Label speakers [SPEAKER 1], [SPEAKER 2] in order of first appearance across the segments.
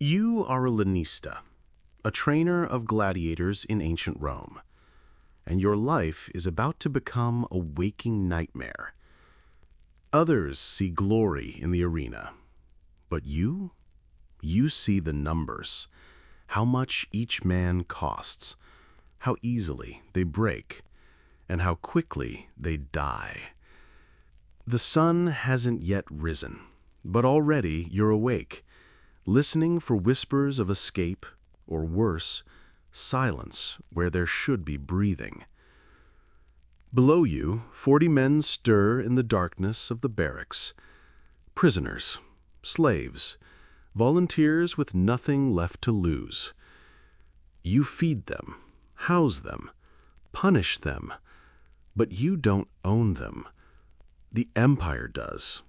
[SPEAKER 1] You are a Lanista, a trainer of gladiators in ancient Rome, and your life is about to become a waking nightmare. Others see glory in the arena, but you see the numbers, how much each man costs, how easily they break, and how quickly they die. The sun hasn't yet risen, but already you're awake, listening for whispers of escape, or worse, silence where there should be breathing. Below you, 40 men stir in the darkness of the barracks. Prisoners, slaves, volunteers with nothing left to lose. You feed them, house them, punish them, but you don't own them. The Empire does.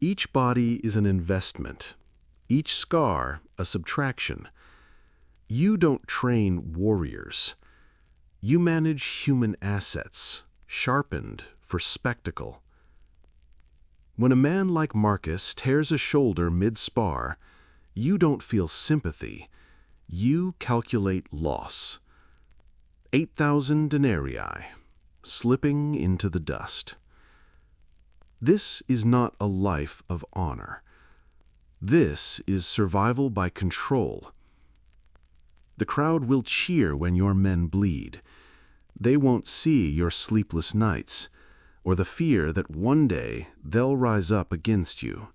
[SPEAKER 1] Each body is an investment, each scar a subtraction. You don't train warriors. You manage human assets, sharpened for spectacle. When a man like Marcus tears a shoulder mid-spar, you don't feel sympathy. You calculate loss. 8,000 denarii, slipping into the dust. This is not a life of honor. This is survival by control. The crowd will cheer when your men bleed. They won't see your sleepless nights, or the fear that one day they'll rise up against you.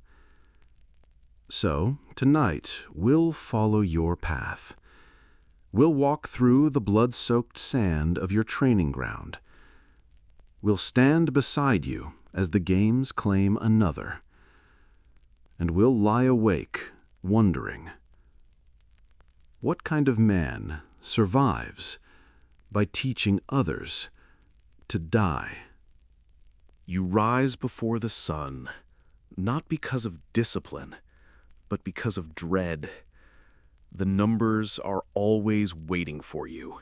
[SPEAKER 1] So, tonight, we'll follow your path. We'll walk through the blood-soaked sand of your training ground. We'll stand beside you as the games claim another. And we'll lie awake, wondering, what kind of man survives by teaching others to die? You rise before the sun, not because of discipline, but because of dread. The numbers are always waiting for you,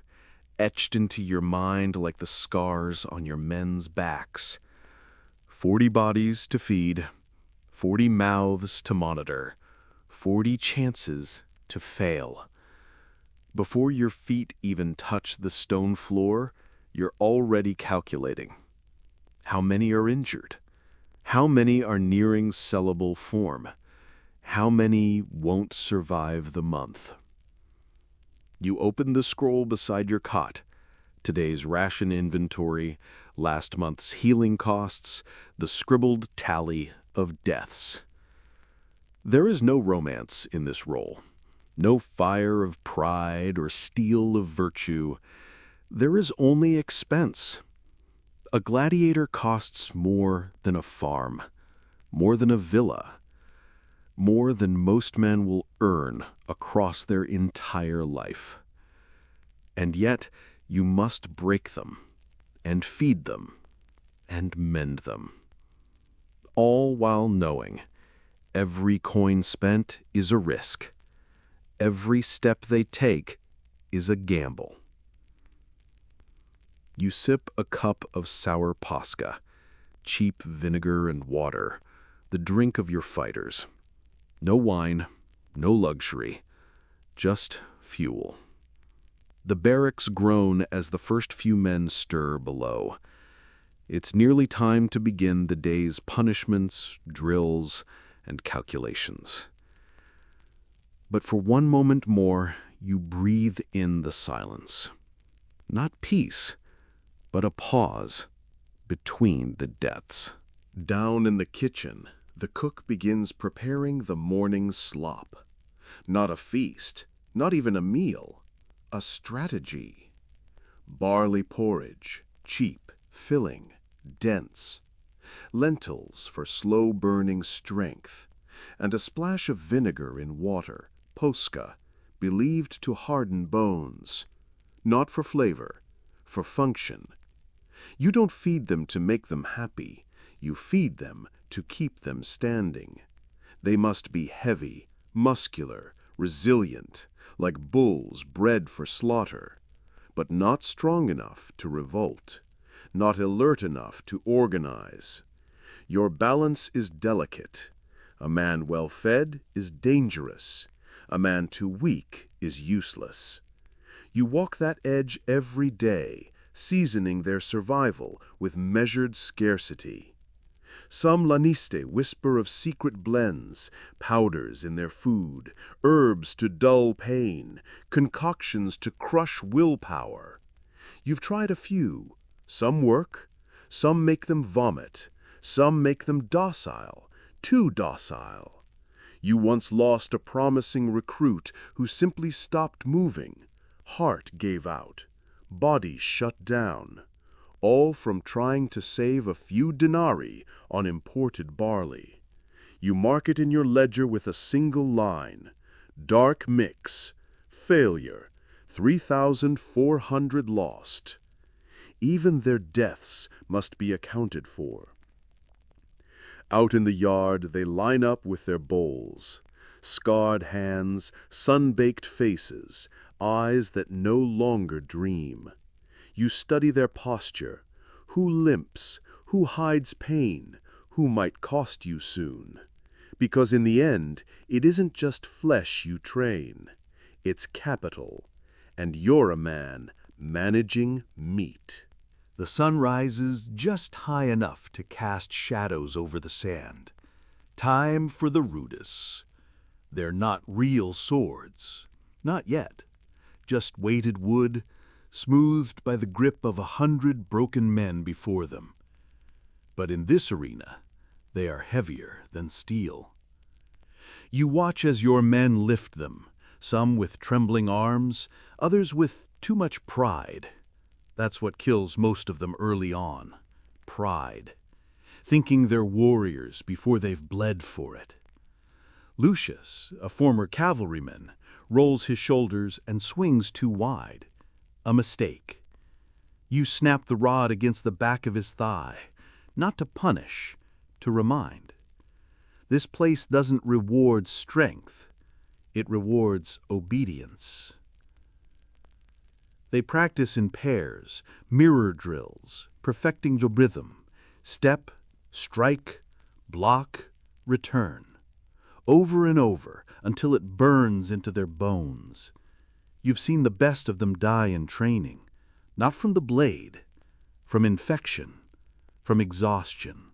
[SPEAKER 1] etched into your mind like the scars on your men's backs. 40 bodies to feed, 40 mouths to monitor, 40 chances to fail. Before your feet even touch the stone floor, you're already calculating. How many are injured? How many are nearing sellable form? How many won't survive the month? You open the scroll beside your cot, today's ration inventory, last month's healing costs, the scribbled tally of deaths. There is no romance in this role, no fire of pride or steel of virtue. There is only expense. A gladiator costs more than a farm, more than a villa, more than most men will earn across their entire life. And yet, you must break them, and feed them, and mend them. All while knowing every coin spent is a risk. Every step they take is a gamble. You sip a cup of sour posca, cheap vinegar and water, the drink of your fighters. No wine, no luxury, just fuel. The barracks groan as the first few men stir below. It's nearly time to begin the day's punishments, drills, and calculations. But for one moment more, you breathe in the silence. Not peace, but a pause between the deaths. Down in the kitchen, the cook begins preparing the morning's slop. Not a feast, not even a meal, a strategy. Barley porridge, cheap, filling, dense. Lentils for slow-burning strength, and a splash of vinegar in water, posca, believed to harden bones. Not for flavor, for function. You don't feed them to make them happy. You feed them to keep them standing. They must be heavy, muscular, resilient, like bulls bred for slaughter, but not strong enough to revolt, not alert enough to organize. Your balance is delicate, A man well fed is dangerous. A man too weak is useless. You walk that edge every day, seasoning their survival with measured scarcity. Some Lanista whisper of secret blends, powders in their food, herbs to dull pain, concoctions to crush willpower. You've tried a few. Some work, some make them vomit, some make them docile, too docile. You once lost a promising recruit who simply stopped moving. Heart gave out, body shut down, all from trying to save a few denarii on imported barley. You mark it in your ledger with a single line: dark mix, failure, 3,400 lost. Even their deaths must be accounted for. Out in the yard they line up with their bowls. Scarred hands, sun-baked faces, eyes that no longer dream. You study their posture. Who limps? Who hides pain? Who might cost you soon? Because in the end, it isn't just flesh you train. It's capital. And you're a man managing meat.
[SPEAKER 2] The sun rises just high enough to cast shadows over the sand. Time for the rudis. They're not real swords. Not yet. Just weighted wood, smoothed by the grip of 100 broken men before them. But in this arena, they are heavier than steel. You watch as your men lift them, some with trembling arms, others with too much pride. That's what kills most of them early on. Pride. Thinking they're warriors before they've bled for it. Lucius, a former cavalryman, rolls his shoulders and swings too wide. A mistake. You snap the rod against the back of his thigh, not to punish, to remind. This place doesn't reward strength. It rewards obedience. They practice in pairs, mirror drills, perfecting the rhythm. Step, strike, block, return. Over and over, until it burns into their bones. You've seen the best of them die in training, not from the blade, from infection, from exhaustion,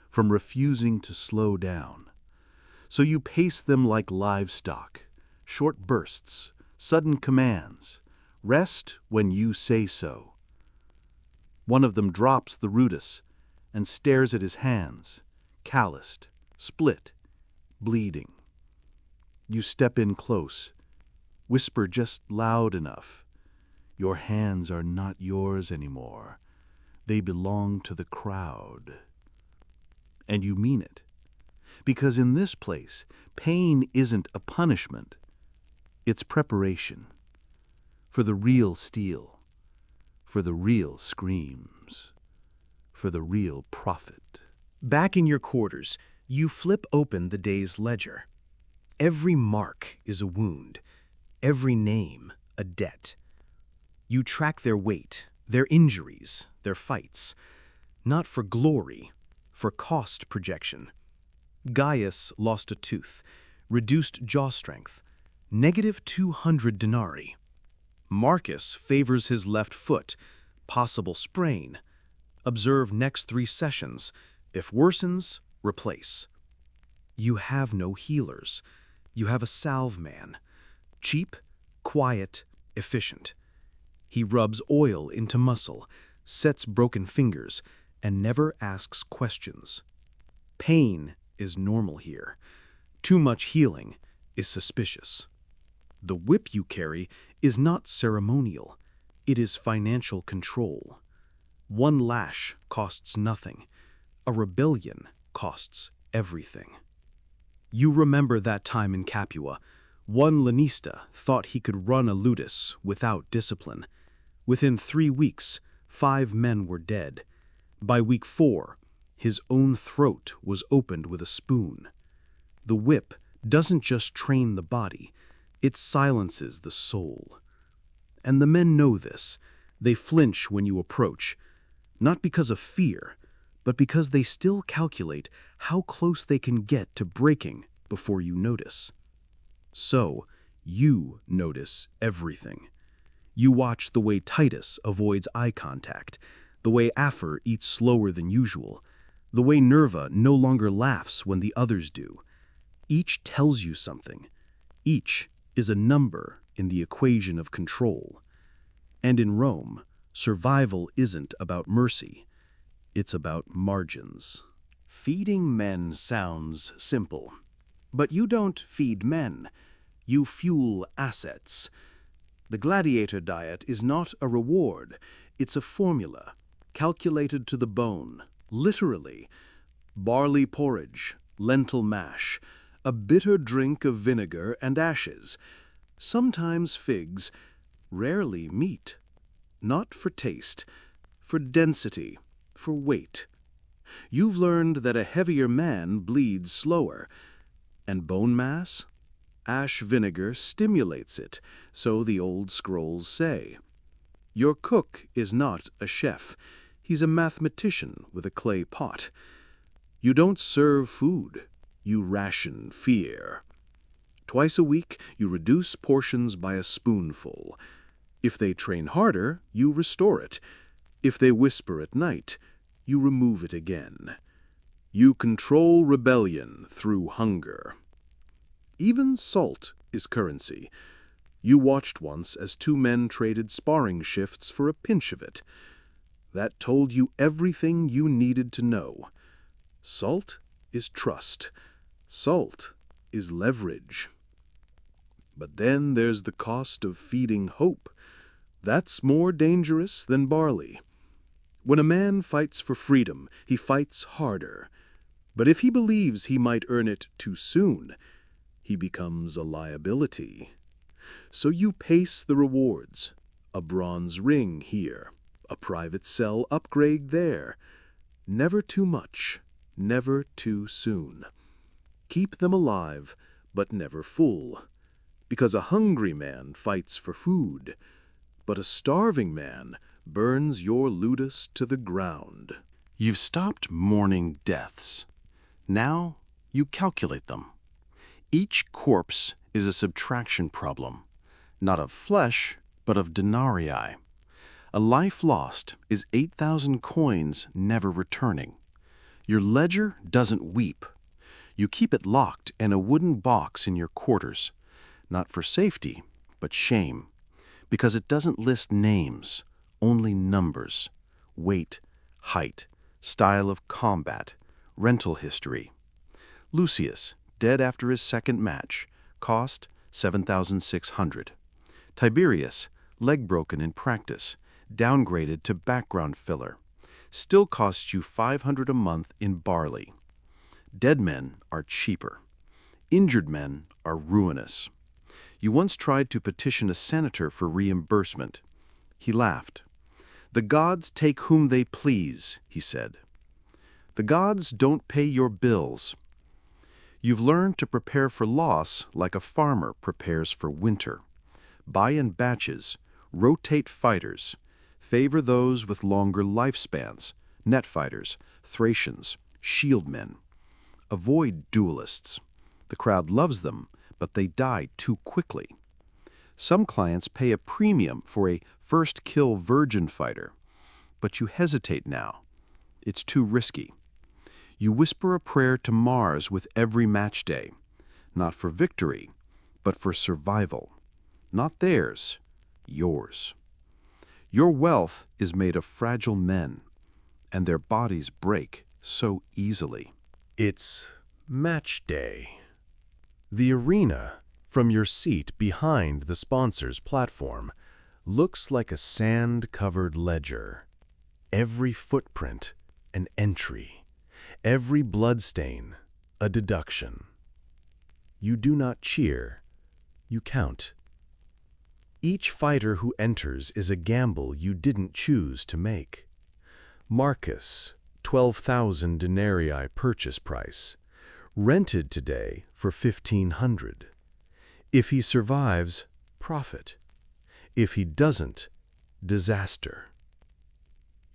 [SPEAKER 2] from refusing to slow down. So you pace them like livestock, short bursts, sudden commands. Rest when you say so. One of them drops the rudis and stares at his hands, calloused, split, bleeding. You step in close, whisper just loud enough. Your hands are not yours anymore. They belong to the crowd. And you mean it. Because in this place, pain isn't a punishment. It's preparation. For the real steel. For the real screams. For the real profit.
[SPEAKER 3] Back in your quarters, you flip open the day's ledger. Every mark is a wound. Every name a debt. You track their weight, their injuries, their fights. Not for glory, for cost projection. Gaius lost a tooth, reduced jaw strength, -200 denarii. Marcus favors his left foot, possible sprain. Observe next 3 sessions. If worsens, replace. You have no healers. You have a salve man. Cheap, quiet, efficient. He rubs oil into muscle, sets broken fingers, and never asks questions. Pain is normal here. Too much healing is suspicious. The whip you carry is not ceremonial. It is financial control. 1 lash costs nothing. A rebellion costs everything. You remember that time in Capua. One Lanista thought he could run a ludus without discipline. Within 3 weeks, 5 men were dead. By week 4, his own throat was opened with a spoon. The whip doesn't just train the body, it silences the soul. And the men know this. They flinch when you approach, not because of fear, but because they still calculate how close they can get to breaking before you notice. So, you notice everything. You watch the way Titus avoids eye contact, the way Afer eats slower than usual, the way Nerva no longer laughs when the others do. Each tells you something. Each is a number in the equation of control. And in Rome, survival isn't about mercy. It's about margins. Feeding men sounds simple. But you don't feed men. You fuel assets. The gladiator diet is not a reward. It's a formula, calculated to the bone, literally. Barley porridge, lentil mash, a bitter drink of vinegar and ashes, sometimes figs, rarely meat. Not for taste, for density, for weight. You've learned that a heavier man bleeds slower. And bone mass? Ash vinegar stimulates it, so the old scrolls say. Your cook is not a chef. He's a mathematician with a clay pot. You don't serve food. You ration fear. Twice a week, you reduce portions by a spoonful. If they train harder, you restore it. If they whisper at night, you remove it again. You control rebellion through hunger. Even salt is currency. You watched once as two men traded sparring shifts for a pinch of it. That told you everything you needed to know. Salt is trust. Salt is leverage. But then there's the cost of feeding hope. That's more dangerous than barley. When a man fights for freedom, he fights harder. But if he believes he might earn it too soon, he becomes a liability. So you pace the rewards. A bronze ring here, a private cell upgrade there. Never too much, never too soon. Keep them alive, but never full. Because a hungry man fights for food, but a starving man burns your ludus to the ground.
[SPEAKER 1] You've stopped mourning deaths. Now you calculate them. Each corpse is a subtraction problem, not of flesh, but of denarii. A life lost is 8,000 coins never returning. Your ledger doesn't weep. You keep it locked in a wooden box in your quarters, not for safety, but shame, because it doesn't list names, only numbers, weight, height, style of combat, rental history. Lucius, dead after his second match, cost 7,600. Tiberius, leg broken in practice, downgraded to background filler, still costs you 500 a month in barley. Dead men are cheaper. Injured men are ruinous. You once tried to petition a senator for reimbursement. He laughed. The gods take whom they please, he said. The gods don't pay your bills. You've learned to prepare for loss like a farmer prepares for winter. Buy in batches, rotate fighters, favor those with longer lifespans, net fighters, Thracians, shield men. Avoid duelists. The crowd loves them, but they die too quickly. Some clients pay a premium for a first-kill virgin fighter, but you hesitate now. It's too risky. You whisper a prayer to Mars with every match day, not for victory, but for survival. Not theirs, yours. Your wealth is made of fragile men, and their bodies break so easily.
[SPEAKER 3] It's match day. The arena, from your seat behind the sponsor's platform, looks like a sand-covered ledger. Every footprint, an entry. Every bloodstain, a deduction. You do not cheer, you count. Each fighter who enters is a gamble you didn't choose to make. Marcus, 12,000 denarii purchase price, rented today for 1,500. If he survives, profit. If he doesn't, disaster.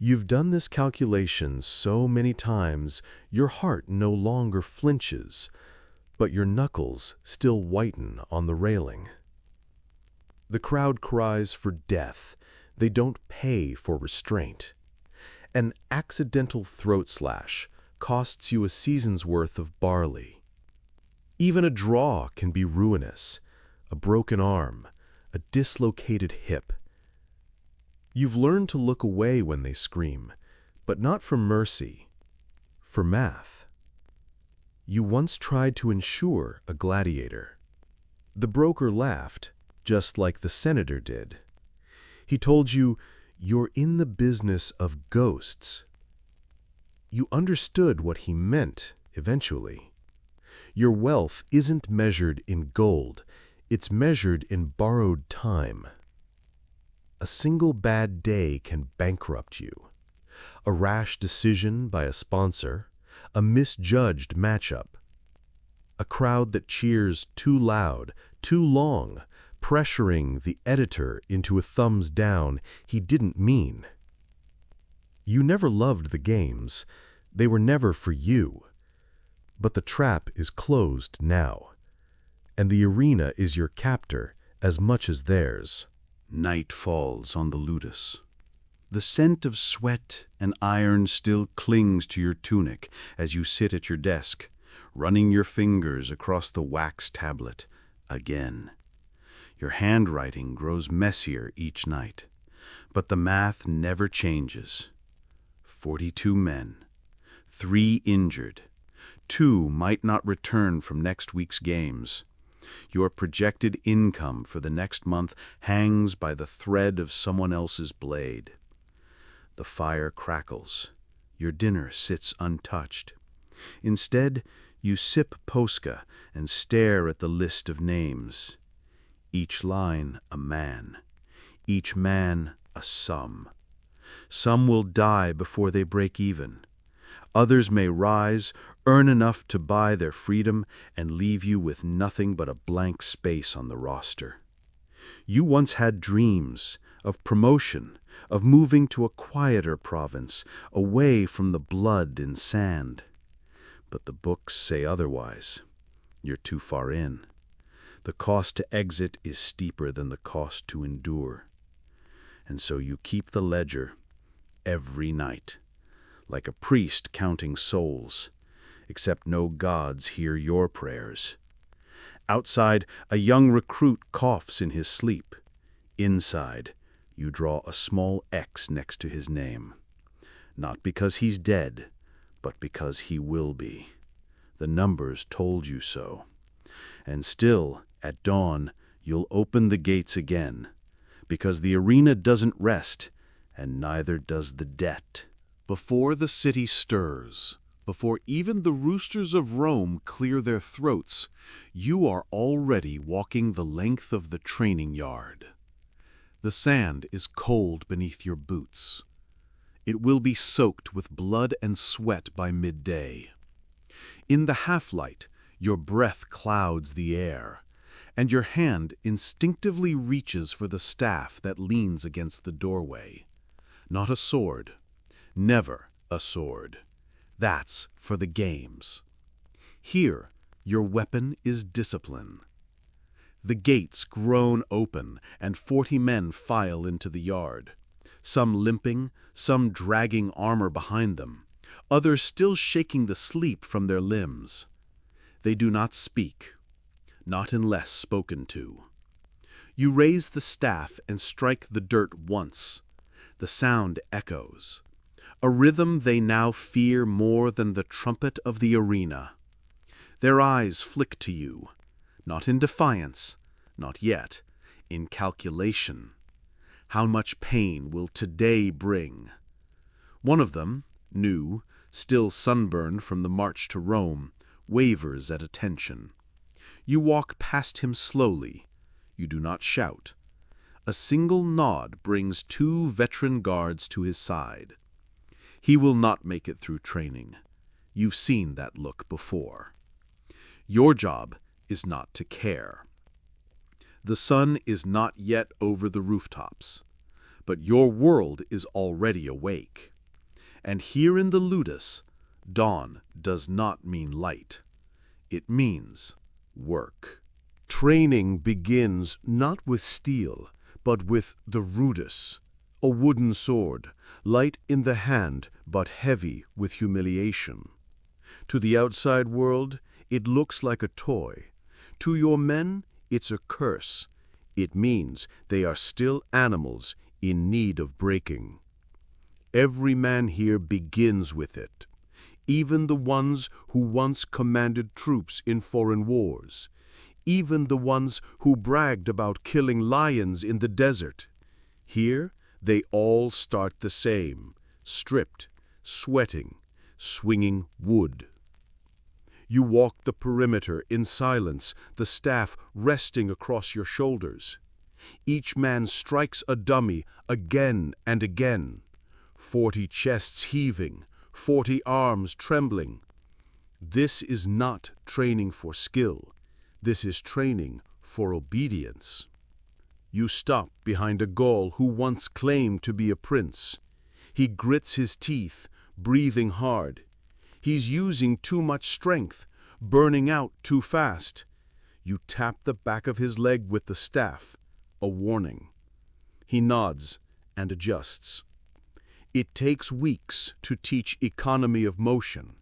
[SPEAKER 1] You've done this calculation so many times, your heart no longer flinches, but your knuckles still whiten on the railing. The crowd cries for death. They don't pay for restraint. An accidental throat slash costs you a season's worth of barley. Even a draw can be ruinous, a broken arm, a dislocated hip. You've learned to look away when they scream, but not for mercy, for math. You once tried to insure a gladiator. The broker laughed, just like the senator did. He told you, "You're in the business of ghosts." You understood what he meant eventually. Your wealth isn't measured in gold, it's measured in borrowed time. A single bad day can bankrupt you. A rash decision by a sponsor, a misjudged matchup. A crowd that cheers too loud, too long, pressuring the editor into a thumbs down he didn't mean. You never loved the games. They were never for you. But the trap is closed now, and the arena is your captor as much as theirs.
[SPEAKER 2] Night falls on the ludus. The scent of sweat and iron still clings to your tunic as you sit at your desk, running your fingers across the wax tablet again. Your handwriting grows messier each night, but the math never changes. 42 men, 3 injured, 2 might not return from next week's games. Your projected income for the next month hangs by the thread of someone else's blade. The fire crackles. Your dinner sits untouched. Instead, you sip Posca and stare at the list of names. Each line a man. Each man a sum. Some will die before they break even. Others may rise, earn enough to buy their freedom, and leave you with nothing but a blank space on the roster. You once had dreams of promotion, of moving to a quieter province, away from the blood and sand. But the books say otherwise. You're too far in. The cost to exit is steeper than the cost to endure. And so you keep the ledger every night, like a priest counting souls, except no gods hear your prayers. Outside, a young recruit coughs in his sleep. Inside, you draw a small X next to his name. Not because he's dead, but because he will be. The numbers told you so. And still, at dawn, you'll open the gates again, because the arena doesn't rest, and neither does the debt.
[SPEAKER 4] Before the city stirs, before even the roosters of Rome clear their throats, you are already walking the length of the training yard. The sand is cold beneath your boots. It will be soaked with blood and sweat by midday. In the half-light, your breath clouds the air, and your hand instinctively reaches for the staff that leans against the doorway. Not a sword. Never a sword. That's for the games. Here, your weapon is discipline. The gates groan open, and 40 men file into the yard, some limping, some dragging armor behind them, others still shaking the sleep from their limbs. They do not speak, not unless spoken to. You raise the staff and strike the dirt once. The sound echoes, a rhythm they now fear more than the trumpet of the arena. Their eyes flick to you, not in defiance, not yet, in calculation. How much pain will today bring? One of them, new, still sunburned from the march to Rome, wavers at attention. You walk past him slowly. You do not shout. A single nod brings 2 veteran guards to his side. He will not make it through training. You've seen that look before. Your job is not to care. The sun is not yet over the rooftops, but your world is already awake. And here in the ludus, dawn does not mean light. It means work.
[SPEAKER 1] Training begins not with steel, but with the rudus, a wooden sword, light in the hand but heavy with humiliation. To the outside world, it looks like a toy. To your men, it's a curse. It means they are still animals in need of breaking. Every man here begins with it, even the ones who once commanded troops in foreign wars, even the ones who bragged about killing lions in the desert. Here, they all start the same, stripped, sweating, swinging wood. You walk the perimeter in silence, the staff resting across your shoulders. Each man strikes a dummy again and again, 40 chests heaving, 40 arms trembling. This is not training for skill. This is training for obedience. You stop behind a Gaul who once claimed to be a prince. He grits his teeth, breathing hard. He's using too much strength, burning out too fast. You tap the back of his leg with the staff, a warning. He nods and adjusts. It takes weeks to teach economy of motion,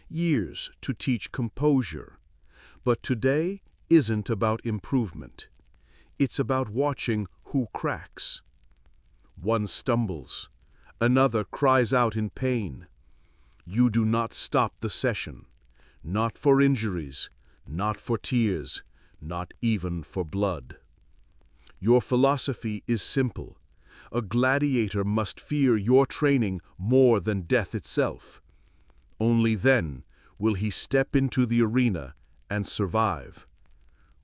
[SPEAKER 1] years to teach composure. But today isn't about improvement. It's about watching who cracks. One stumbles, another cries out in pain. You do not stop the session, not for injuries, not for tears, not even for blood. Your philosophy is simple. A gladiator must fear your training more than death itself. Only then will he step into the arena and survive,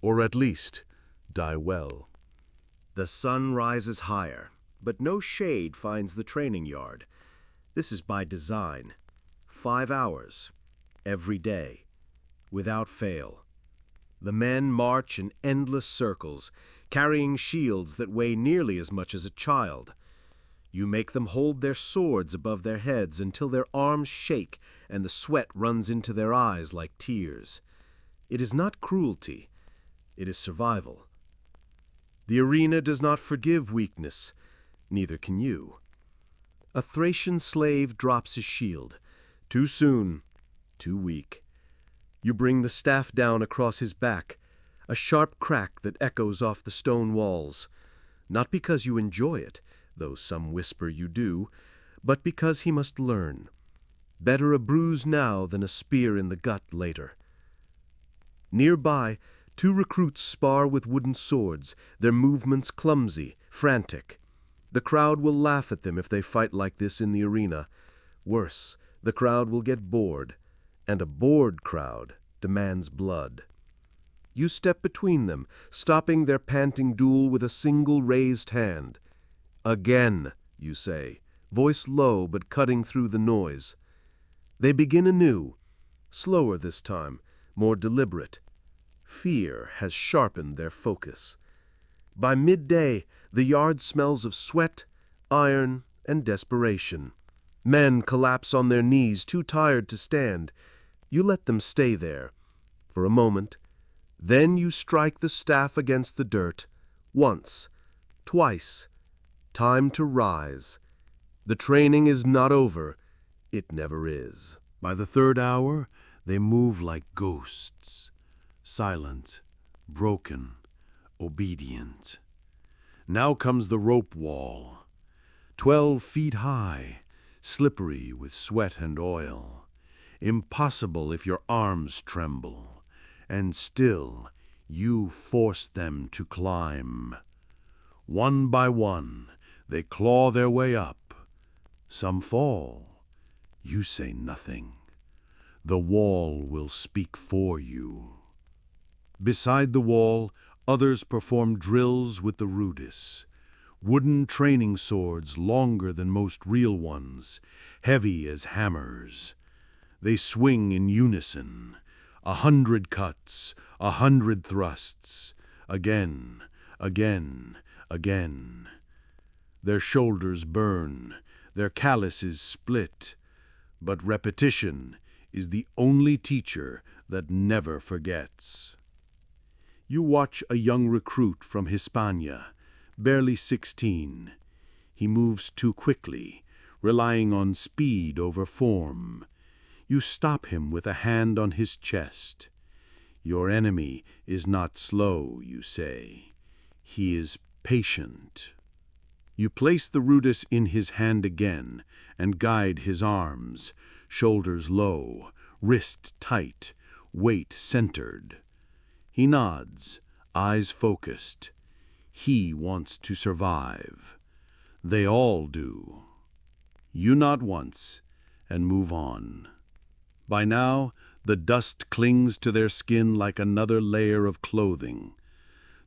[SPEAKER 1] or at least die well.
[SPEAKER 3] The sun rises higher, but no shade finds the training yard. This is by design. 5 hours, every day, without fail. The men march in endless circles, carrying shields that weigh nearly as much as a child. You make them hold their swords above their heads until their arms shake and the sweat runs into their eyes like tears. It is not cruelty, it is survival. The arena does not forgive weakness, neither can you. A Thracian slave drops his shield. Too soon, too weak. You bring the staff down across his back, a sharp crack that echoes off the stone walls, not because you enjoy it, though some whisper you do, but because he must learn. Better a bruise now than a spear in the gut later. Nearby, 2 recruits spar with wooden swords, their movements clumsy, frantic. The crowd will laugh at them if they fight like this in the arena. Worse, the crowd will get bored, and a bored crowd demands blood. You step between them, stopping their panting duel with a single raised hand. Again, you say, voice low but cutting through the noise. They begin anew, slower this time, more deliberate. Fear has sharpened their focus. By midday, the yard smells of sweat, iron, and desperation. Men collapse on their knees, too tired to stand. You let them stay there, for a moment. Then you strike the staff against the dirt, once, twice. Time to rise. The training is not over. It never is.
[SPEAKER 1] By the 3rd hour, they move like ghosts, silent, broken, obedient. Now comes the rope wall, 12 feet high, slippery with sweat and oil, impossible if your arms tremble, and still you force them to climb. One by one, they claw their way up. Some fall. You say nothing. The wall will speak for you. Beside the wall, others perform drills with the rudis, wooden training swords longer than most real ones, heavy as hammers. They swing in unison, 100 cuts, 100 thrusts, again, again, again. Their shoulders burn, their calluses split,
[SPEAKER 4] But repetition is the only teacher that never forgets. You watch a young recruit from Hispania, barely 16. He moves too quickly, relying on speed over form. You stop him with a hand on his chest. Your enemy is not slow, you say. He is patient. You place the rudis in his hand again and guide his arms, shoulders low, wrist tight, weight centered. He nods, eyes focused. He wants to survive. They all do. You nod once and move on. By now, the dust clings to their skin like another layer of clothing.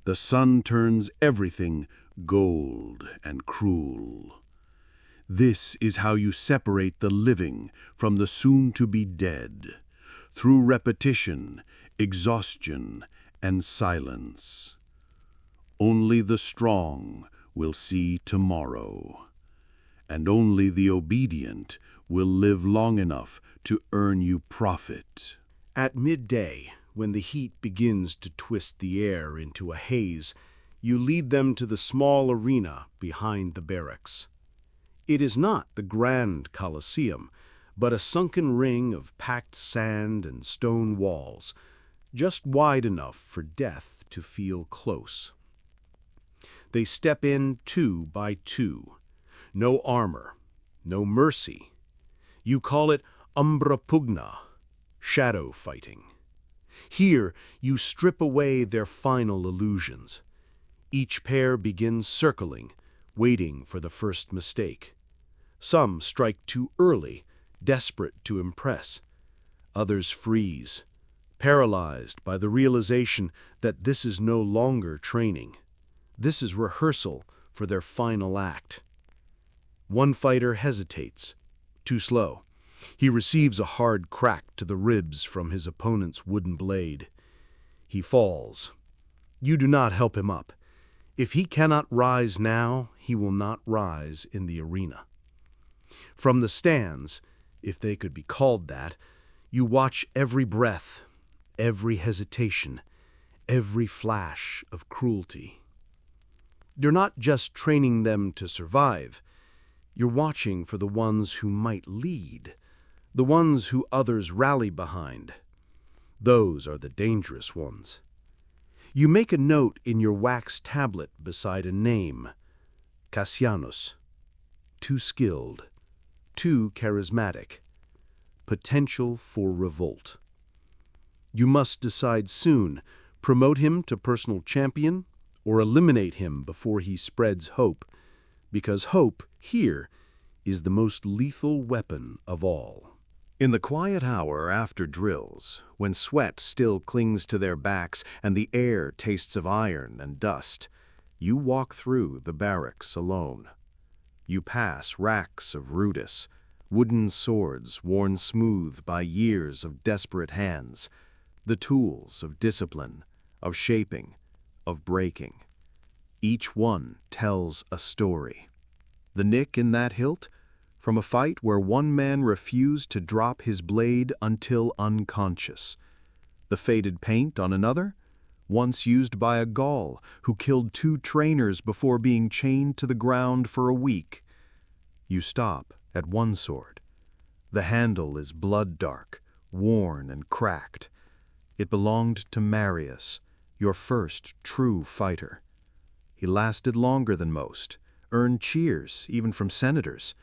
[SPEAKER 4] The sun turns everything gold and cruel. This is how you separate the living from the soon-to-be dead, through repetition, exhaustion, and silence. Only the strong will see tomorrow, and only the obedient will live long enough to earn you profit.
[SPEAKER 3] At midday, when the heat begins to twist the air into a haze, you lead them to the small arena behind the barracks. It is not the grand Colosseum, but a sunken ring of packed sand and stone walls, just wide enough for death to feel close. They step in 2 by 2. No armor, no mercy. You call it umbra pugna, shadow fighting. Here you strip away their final illusions. Each pair begins circling, waiting for the first mistake. Some strike too early, desperate to impress. Others freeze, paralyzed by the realization that this is no longer training. This is rehearsal for their final act. One fighter hesitates, too slow. He receives a hard crack to the ribs from his opponent's wooden blade. He falls. You do not help him up. If he cannot rise now, he will not rise in the arena. From the stands, if they could be called that, you watch every breath, every hesitation, every flash of cruelty. You're not just training them to survive. You're watching for the ones who might lead, the ones who others rally behind. Those are the dangerous ones. You make a note in your wax tablet beside a name. Cassianus. Too skilled, too charismatic. Potential for revolt. You must decide soon, promote him to personal champion or eliminate him before he spreads hope, because hope here is the most lethal weapon of all.
[SPEAKER 2] In the quiet hour after drills, when sweat still clings to their backs and the air tastes of iron and dust, you walk through the barracks alone. You pass racks of rudis, wooden swords worn smooth by years of desperate hands, the tools of discipline, of shaping, of breaking. Each one tells a story. The nick in that hilt? From a fight where one man refused to drop his blade until unconscious. The faded paint on another? Once used by a Gaul who killed 2 trainers before being chained to the ground for a week. You stop at one sword. The handle is blood-dark, worn and cracked. It belonged to Marius, your first true fighter. He lasted longer than most, earned cheers even from senators,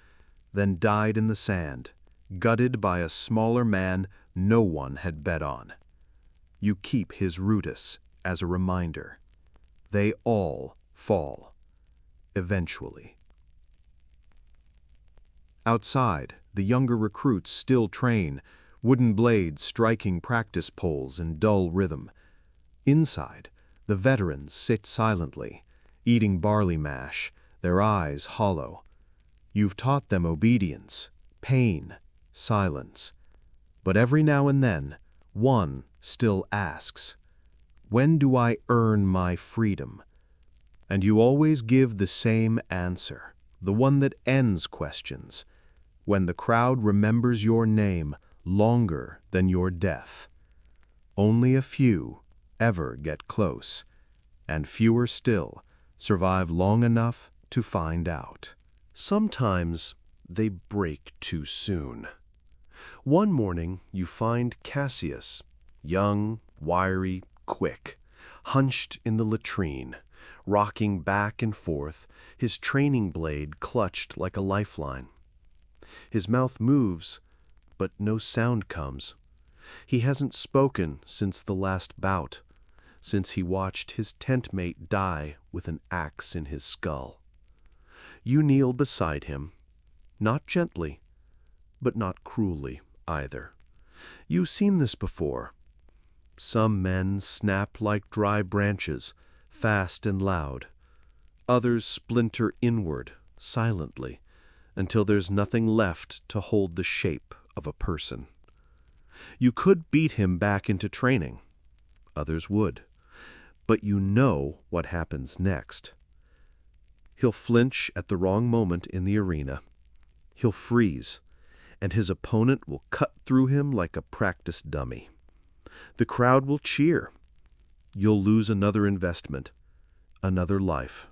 [SPEAKER 2] then died in the sand, gutted by a smaller man no one had bet on. You keep his rudis as a reminder. They all fall, eventually. Outside, the younger recruits still train, wooden blades striking practice poles in dull rhythm. Inside, the veterans sit silently, eating barley mash, their eyes hollow. You've taught them obedience, pain, silence. But every now and then, one still asks, "When do I earn my freedom?" And you always give the same answer, the one that ends questions.
[SPEAKER 3] when the crowd remembers your name longer than your death. Only a few ever get close, and fewer still survive long enough to find out.
[SPEAKER 1] Sometimes they break too soon. One morning you find Cassius, young, wiry, quick, hunched in the latrine, rocking back and forth, his training blade clutched like a lifeline. His mouth moves, but no sound comes. He hasn't spoken since the last bout, since he watched his tent mate die with an axe in his skull. You kneel beside him, not gently, but not cruelly either. You've seen this before. Some men snap like dry branches, fast and loud. Others splinter inward, silently, until there's nothing left to hold the shape of a person. You could beat him back into training. Others would. But you know what happens next. He'll flinch at the wrong moment in the arena. He'll freeze, and his opponent will cut through him like a practice dummy. The crowd will cheer. You'll lose another investment, another life.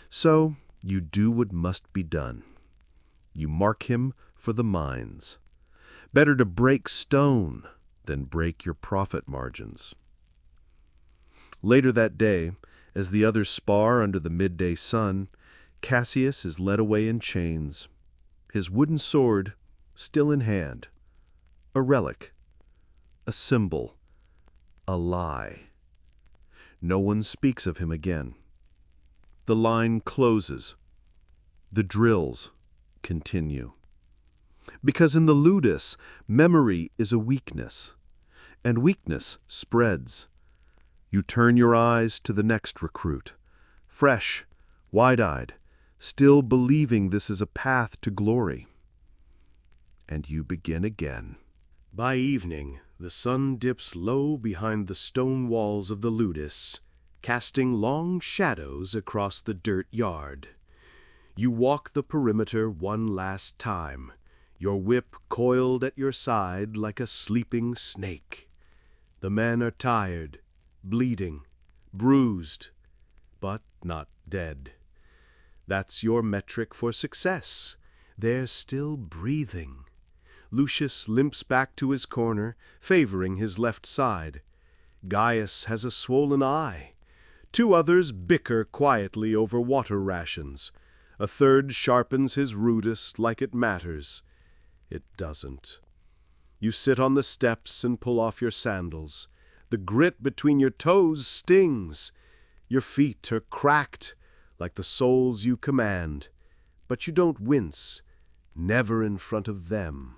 [SPEAKER 1] So you do what must be done. You mark him for the mines. Better to break stone than break your profit margins. Later that day, as the others spar under the midday sun, Cassius is led away in chains, his wooden sword still in hand, a relic, a symbol, a lie. No one speaks of him again. The line closes. The drills continue. Because in the ludus, memory is a weakness, and weakness spreads. You turn your eyes to the next recruit, fresh, wide-eyed, still believing this is a path to glory. And you begin again. By evening, the sun dips low behind the stone walls of the ludus, casting long shadows across the dirt yard. You walk the perimeter one last time, your whip coiled at your side like a sleeping snake. The men are tired, bleeding, bruised, but not dead. That's your metric for success. They're still breathing. Lucius limps back to his corner, favoring his left side. Gaius has a swollen eye. Two others bicker quietly over water rations. A third sharpens his rudest like it matters. It doesn't. You sit on the steps and pull off your sandals. The grit between your toes stings. Your feet are cracked, like the soles you command. But you don't wince, never in front of them.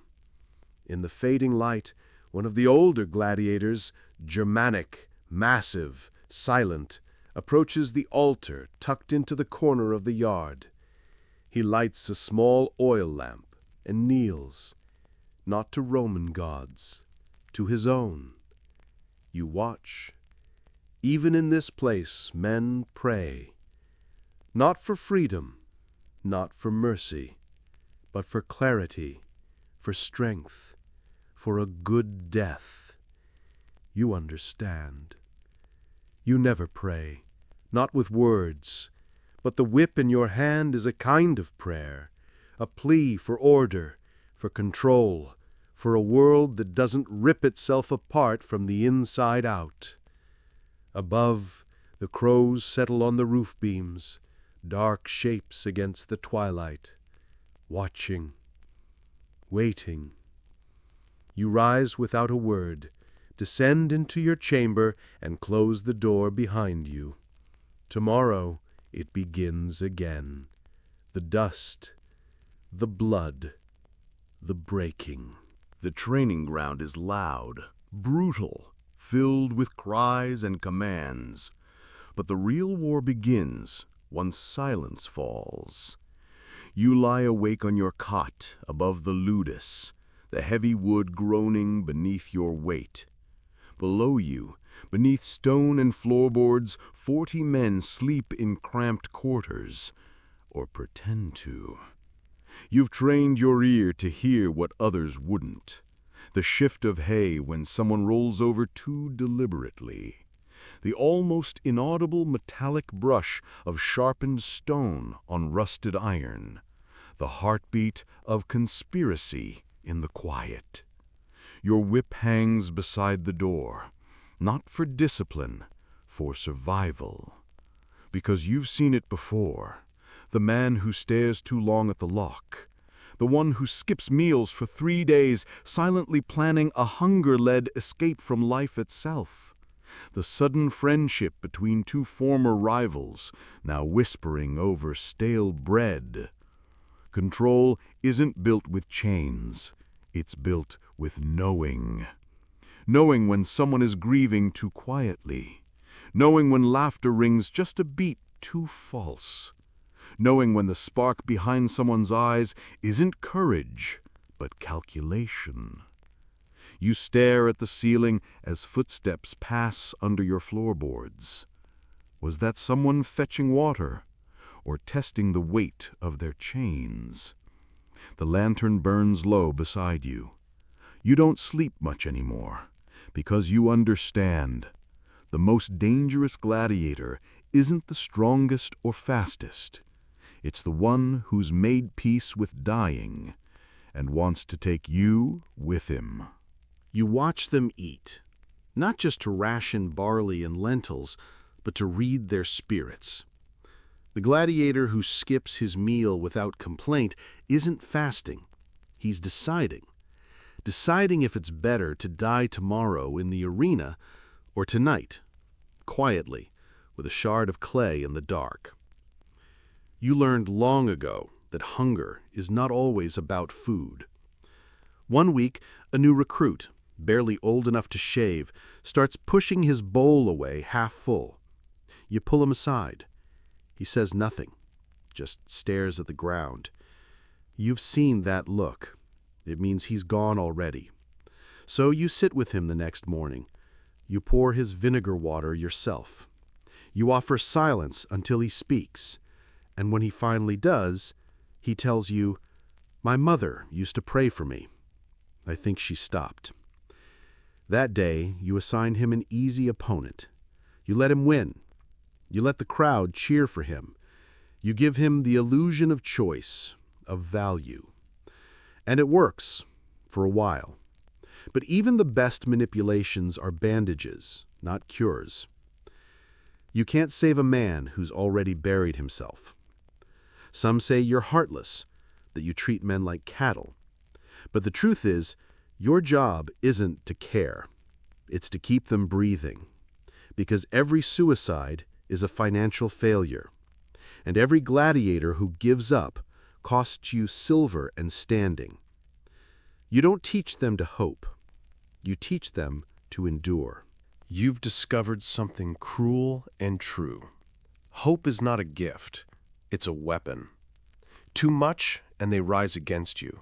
[SPEAKER 1] In the fading light, one of the older gladiators, Germanic, massive, silent, approaches the altar tucked into the corner of the yard. He lights a small oil lamp and kneels, not to Roman gods, to his own. You watch. Even in this place, men pray. Not for freedom, not for mercy, but for clarity, for strength, for a good death. You understand. You never pray, not with words, but the whip in your hand is a kind of prayer, a plea for order, for control, for a world that doesn't rip itself apart from the inside out. Above, the crows settle on the roof beams, dark shapes against the twilight, watching, waiting. You rise without a word, descend into your chamber, and close the door behind you. Tomorrow it begins again. The dust, the blood, the breaking.
[SPEAKER 2] The training ground is loud, brutal, filled with cries and commands. But the real war begins once silence falls. You lie awake on your cot above the ludus, the heavy wood groaning beneath your weight. Below you, beneath stone and floorboards, 40 men sleep in cramped quarters, or pretend to. You've trained your ear to hear what others wouldn't. The shift of hay when someone rolls over too deliberately. The almost inaudible metallic brush of sharpened stone on rusted iron. The heartbeat of conspiracy in the quiet. Your whip hangs beside the door, not for discipline, for survival. Because you've seen it before. The man who stares too long at the lock. The one who skips meals for 3 days, silently planning a hunger-led escape from life itself. The sudden friendship between two former rivals, now whispering over stale bread. Control isn't built with chains. It's built with knowing. Knowing when someone is grieving too quietly. Knowing when laughter rings just a beat too false. Knowing when the spark behind someone's eyes isn't courage, but calculation. You stare at the ceiling as footsteps pass under your floorboards. Was that someone fetching water, or testing the weight of their chains? The lantern burns low beside you. You don't sleep much anymore, because you understand. The most dangerous gladiator isn't the strongest or fastest. It's the one who's made peace with dying and wants to take you with him.
[SPEAKER 1] You watch them eat, not just to ration barley and lentils, but to read their spirits. The gladiator who skips his meal without complaint isn't fasting. He's deciding. Deciding if it's better to die tomorrow in the arena or tonight, quietly, with a shard of clay in the dark. You learned long ago that hunger is not always about food. One week, a new recruit, barely old enough to shave, starts pushing his bowl away half full. You pull him aside. He says nothing, just stares at the ground. You've seen that look. It means he's gone already. So you sit with him the next morning. You pour his vinegar water yourself. You offer silence until he speaks. And when he finally does, he tells you, "My mother used to pray for me. I think she stopped." That day, you assign him an easy opponent. You let him win. You let the crowd cheer for him. You give him the illusion of choice, of value. And it works, for a while. But even the best manipulations are bandages, not cures. You can't save a man who's already buried himself. Some say you're heartless, that you treat men like cattle. But the truth is, your job isn't to care. It's to keep them breathing. Because every suicide is a financial failure. And every gladiator who gives up costs you silver and standing. You don't teach them to hope. You teach them to endure.
[SPEAKER 3] You've discovered something cruel and true. Hope is not a gift. It's a weapon. Too much, and they rise against you.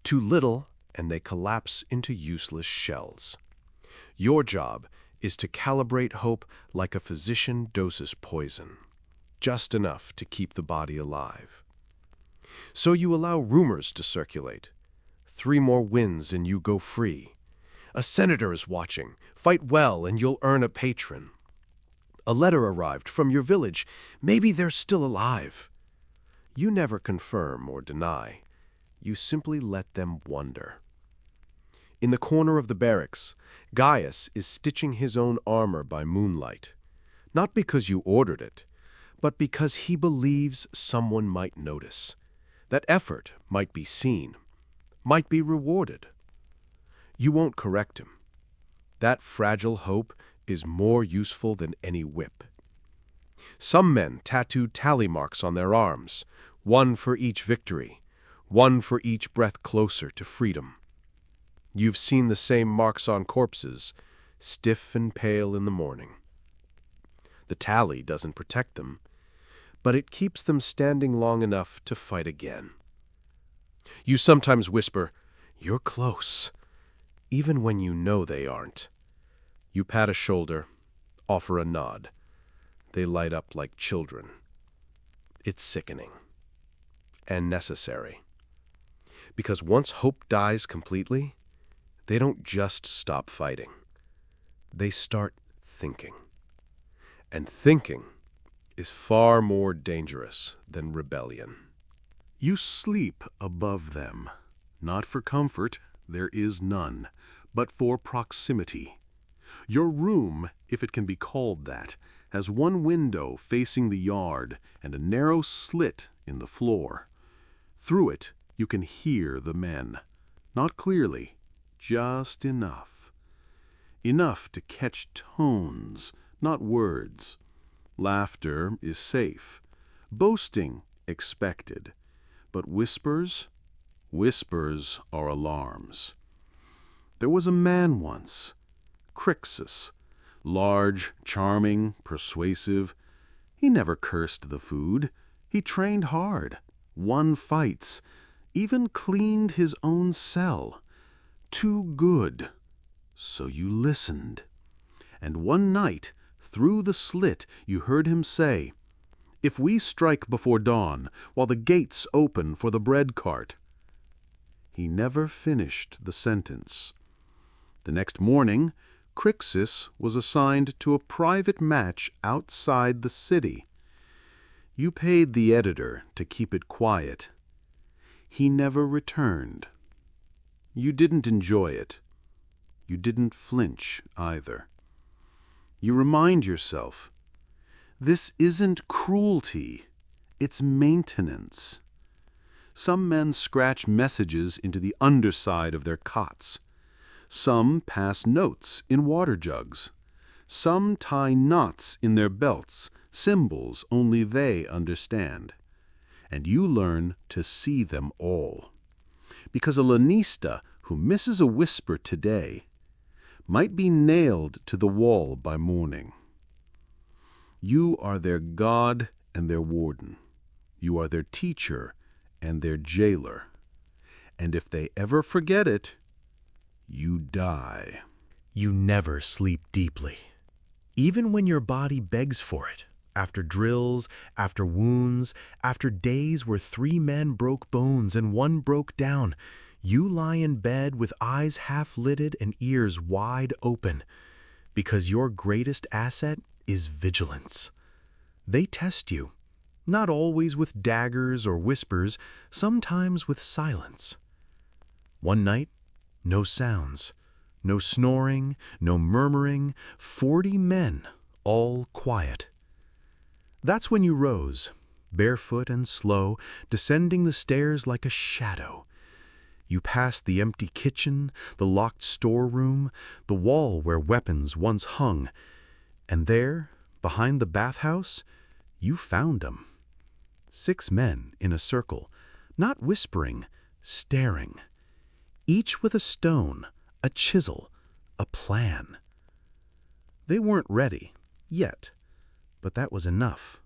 [SPEAKER 3] Too little, and they collapse into useless shells. Your job is to calibrate hope like a physician doses poison, just enough to keep the body alive. So you allow rumors to circulate. 3 more wins and you go free. A senator is watching. Fight well and you'll earn a patron. A letter arrived from your village. Maybe they're still alive. You never confirm or deny. You simply let them wonder. In the corner of the barracks, Gaius is stitching his own armor by moonlight. Not because you ordered it, but because he believes someone might notice. That effort might be seen, might be rewarded. You won't correct him. That fragile hope is more useful than any whip. Some men tattoo tally marks on their arms, 1 for each victory, 1 for each breath closer to freedom. You've seen the same marks on corpses, stiff and pale in the morning. The tally doesn't protect them, but it keeps them standing long enough to fight again. You sometimes whisper, "You're close," even when you know they aren't. You pat a shoulder, offer a nod. They light up like children. It's sickening and necessary. Because once hope dies completely, they don't just stop fighting. They start thinking. And thinking is far more dangerous than rebellion.
[SPEAKER 1] You sleep above them, not for comfort, there is none, but for proximity. Your room, if it can be called that, has one window facing the yard and a narrow slit in the floor. Through it, you can hear the men. Not clearly, just enough. Enough to catch tones, not words. Laughter is safe. Boasting expected. But whispers? Whispers are alarms. There was a man once, Crixus, large, charming, persuasive. He never cursed the food. He trained hard, won fights, even cleaned his own cell. Too good. So you listened. And one night, through the slit, you heard him say, "If we strike before dawn, while the gates open for the bread cart." He never finished the sentence. The next morning, Crixus was assigned to a private match outside the city. You paid the editor to keep it quiet. He never returned. You didn't enjoy it. You didn't flinch either. You remind yourself, this isn't cruelty, it's maintenance. Some men scratch messages into the underside of their cots. Some pass notes in water jugs. Some tie knots in their belts, symbols only they understand. And you learn to see them all. Because a Lanista who misses a whisper today might be nailed to the wall by morning. You are their god and their warden. You are their teacher and their jailer. And if they ever forget it, you die.
[SPEAKER 3] You never sleep deeply, even when your body begs for it. After drills, after wounds, after days where 3 men broke bones and 1 broke down, you lie in bed with eyes half-lidded and ears wide open, because your greatest asset is vigilance. They test you, not always with daggers or whispers, sometimes with silence. One night, no sounds, no snoring, no murmuring, 40 men, all quiet. That's when you rose, barefoot and slow, descending the stairs like a shadow. You passed the empty kitchen, the locked storeroom, the wall where weapons once hung, and there, behind the bathhouse, you found them. 6 men in a circle, not whispering, staring, each with a stone, a chisel, a plan. They weren't ready, yet, but that was enough.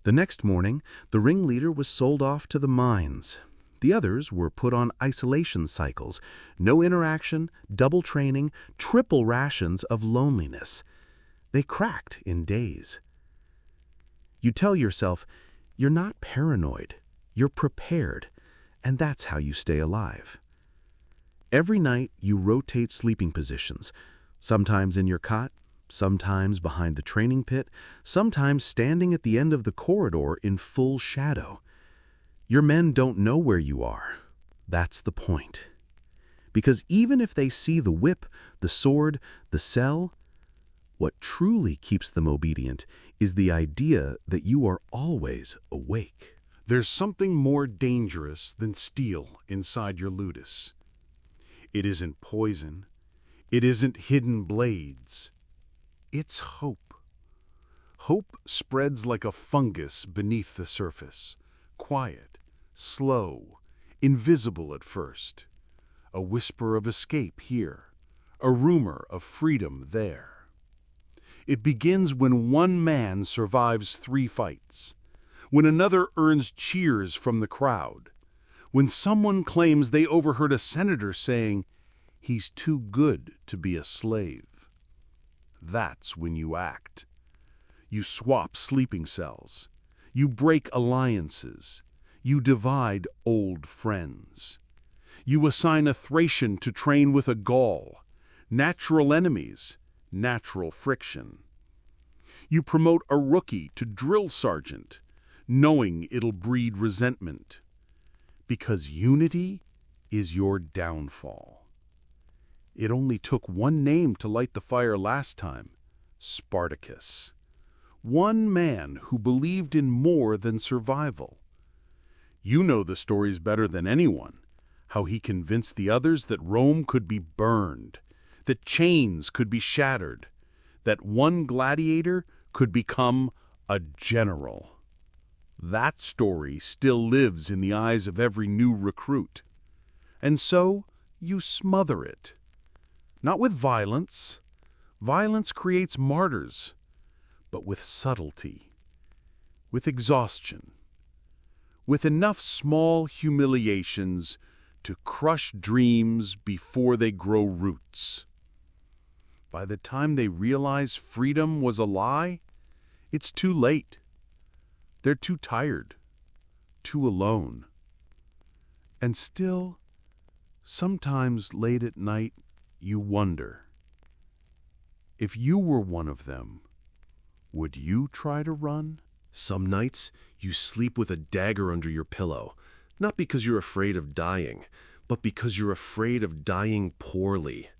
[SPEAKER 3] The next morning, the ringleader was sold off to the mines. The others were put on isolation cycles, no interaction, double training, triple rations of loneliness. They cracked in days. You tell yourself, you're not paranoid, you're prepared, and that's how you stay alive. Every night you rotate sleeping positions, sometimes in your cot, sometimes behind the training pit, sometimes standing at the end of the corridor in full shadow. Your men don't know where you are. That's the point. Because even if they see the whip, the sword, the cell, what truly keeps them obedient is the idea that you are always awake.
[SPEAKER 1] There's something more dangerous than steel inside your ludus. It isn't poison. It isn't hidden blades. It's hope. Hope spreads like a fungus beneath the surface, quiet, slow, invisible at first. A whisper of escape here, a rumor of freedom there. It begins when one man survives 3 fights, when another earns cheers from the crowd, when someone claims they overheard a senator saying, "He's too good to be a slave." That's when you act. You swap sleeping cells. You break alliances.
[SPEAKER 4] You divide old friends. You assign a Thracian to train with a Gaul. Natural enemies, natural friction. You promote a rookie to drill sergeant, knowing it'll breed resentment. Because unity is your downfall. It only took one name to light the fire last time, Spartacus. One man who believed in more than survival. You know the stories better than anyone, how he convinced the others that Rome could be burned, that chains could be shattered, that one gladiator could become a general. That story still lives in the eyes of every new recruit. And so you smother it. Not with violence. Violence creates martyrs. But with subtlety. With exhaustion. With enough small humiliations to crush dreams before they grow roots. By the time they realize freedom was a lie, it's too late. They're too tired, too alone. And still, sometimes late at night, you wonder, if you were one of them, would you try to run?
[SPEAKER 5] Some nights, you sleep with a dagger under your pillow, not because you're afraid of dying, but because you're afraid of dying poorly.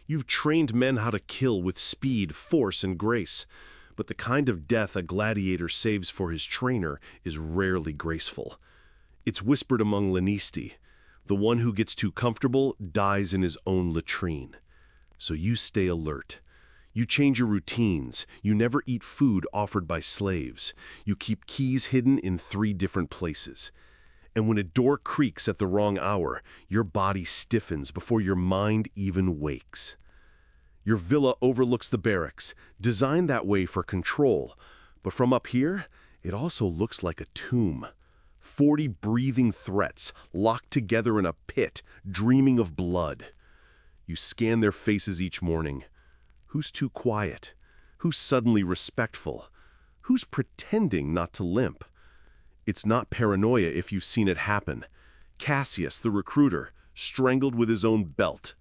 [SPEAKER 5] You've trained men how to kill with speed, force, and grace, but the kind of death a gladiator saves for his trainer is rarely graceful. It's whispered among Lanisti. The one who gets too comfortable dies in his own latrine. So you stay alert. You change your routines. You never eat food offered by slaves. You keep keys hidden in 3 different places. And when a door creaks at the wrong hour, your body stiffens before your mind even wakes. Your villa overlooks the barracks, designed that way for control. But from up here, it also looks like a tomb. 40 breathing threats, locked together in a pit, dreaming of blood. You scan their faces each morning. Who's too quiet? Who's suddenly respectful? Who's pretending not to limp? It's not paranoia if you've seen it happen. Cassius, the recruiter, strangled with his own belt.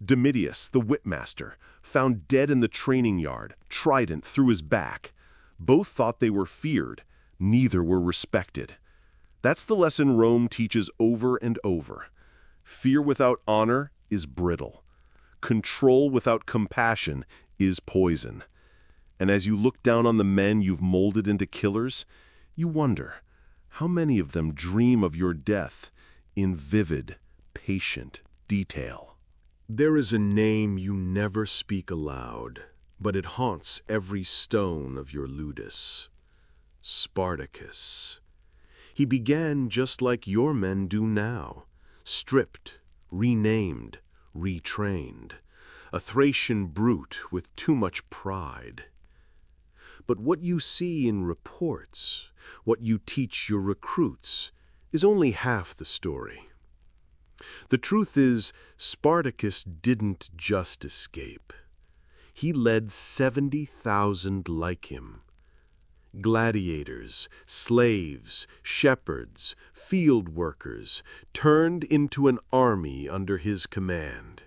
[SPEAKER 5] Domitius, the whipmaster, found dead in the training yard, trident through his back. Both thought they were feared. Neither were respected. That's the lesson Rome teaches over and over. Fear without honor is brittle. Control without compassion is poison. And as you look down on the men you've molded into killers, you wonder, how many of them dream of your death in vivid, patient detail?
[SPEAKER 6] There is a name you never speak aloud, but it haunts every stone of your ludus. Spartacus. He began just like your men do now, stripped, renamed, retrained, a Thracian brute with too much pride. But what you see in reports, what you teach your recruits, is only half the story. The truth is, Spartacus didn't just escape. He led 70,000 like him. Gladiators, slaves, shepherds, field workers, turned into an army under his command.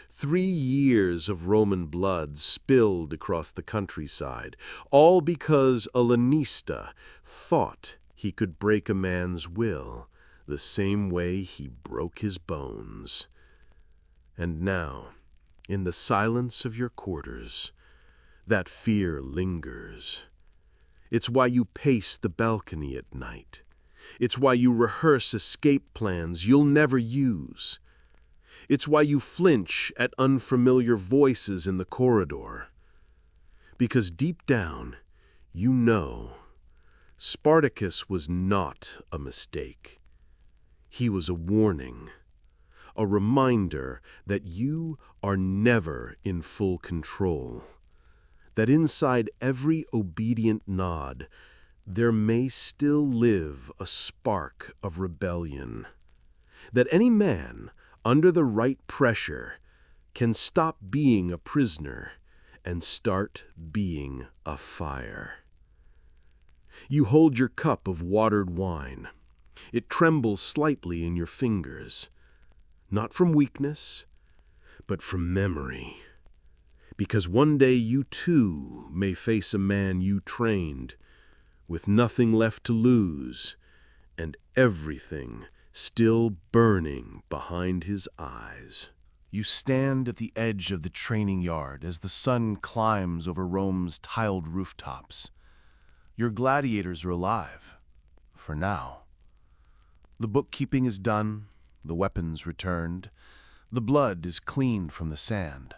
[SPEAKER 6] 3 years of Roman blood spilled across the countryside, all because a Lanista thought he could break a man's will the same way he broke his bones. And now, in the silence of your quarters, that fear lingers. It's why you pace the balcony at night. It's why you rehearse escape plans you'll never use. It's why you flinch at unfamiliar voices in the corridor. Because deep down, you know, Spartacus was not a mistake. He was a warning, a reminder that you are never in full control, that inside every obedient nod, there may still live a spark of rebellion, that any man, under the right pressure, can stop being a prisoner and start being a fire. You hold your cup of watered wine. It trembles slightly in your fingers, not from weakness, but from memory. Because one day you too may face a man you trained, with nothing left to lose, and everything still burning behind his eyes.
[SPEAKER 2] You stand at the edge of the training yard as the sun climbs over Rome's tiled rooftops. Your gladiators are alive, for now. The bookkeeping is done, the weapons returned, the blood is cleaned from the sand.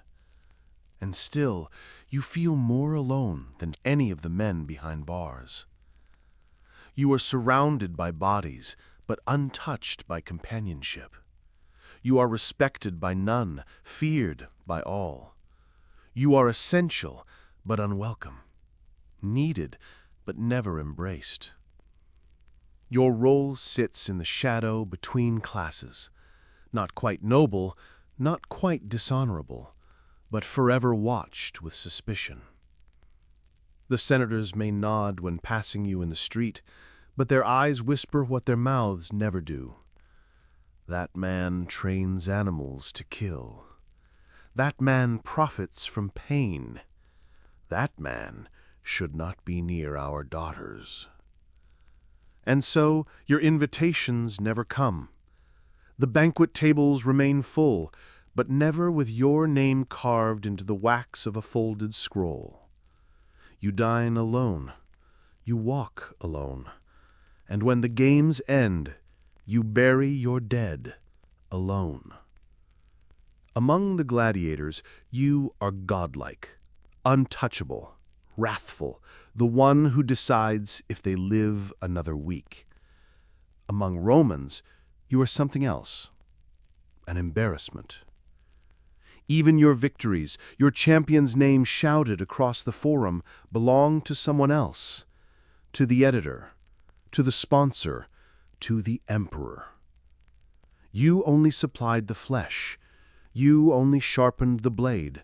[SPEAKER 2] And still, you feel more alone than any of the men behind bars. You are surrounded by bodies, but untouched by companionship. You are respected by none, feared by all. You are essential, but unwelcome. Needed, but never embraced. Your role sits in the shadow between classes, not quite noble, not quite dishonorable, but forever watched with suspicion. The senators may nod when passing you in the street, but their eyes whisper what their mouths never do. That man trains animals to kill. That man profits from pain. That man should not be near our daughters. And so your invitations never come. The banquet tables remain full, but never with your name carved into the wax of a folded scroll. You dine alone. You walk alone. And when the games end, you bury your dead alone. Among the gladiators, you are godlike, untouchable, wrathful, the one who decides if they live another week. Among Romans, you are something else, an embarrassment. Even your victories, your champion's name shouted across the forum, belong to someone else, to the editor, to the sponsor, to the emperor. You only supplied the flesh, you only sharpened the blade,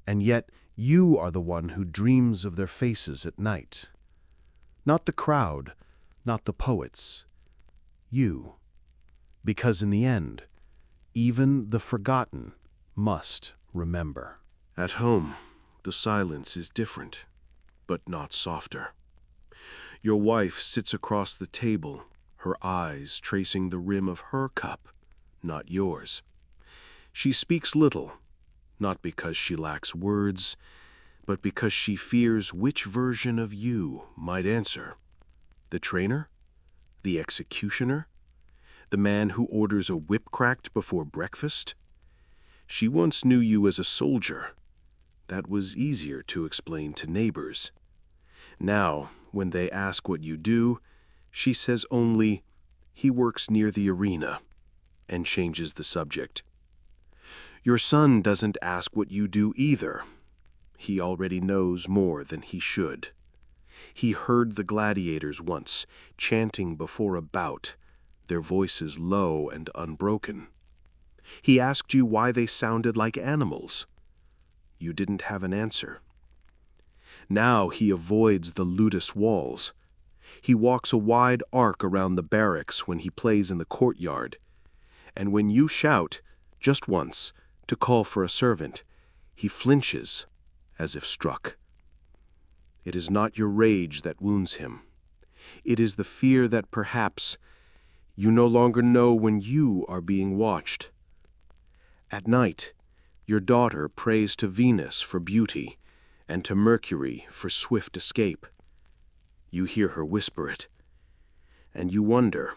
[SPEAKER 2] and yet you are the one who dreams of their faces at night. Not the crowd, not the poets. You. Because in the end, even the forgotten must remember.
[SPEAKER 6] At home, the silence is different, but not softer. Your wife sits across the table, her eyes tracing the rim of her cup, not yours. She speaks little, not because she lacks words, but because she fears which version of you might answer. The trainer? The executioner? The man who orders a whip cracked before breakfast? She once knew you as a soldier. That was easier to explain to neighbors. Now, when they ask what you do, she says only, "He works near the arena," and changes the subject. Your son doesn't ask what you do either. He already knows more than he should. He heard the gladiators once, chanting before a bout, their voices low and unbroken. He asked you why they sounded like animals. You didn't have an answer. Now he avoids the ludus walls. He walks a wide arc around the barracks when he plays in the courtyard. And when you shout, just once, to call for a servant, he flinches, as if struck. It is not your rage that wounds him. It is the fear that perhaps you no longer know when you are being watched. At night, your daughter prays to Venus for beauty and to Mercury for swift escape. You hear her whisper it, and you wonder,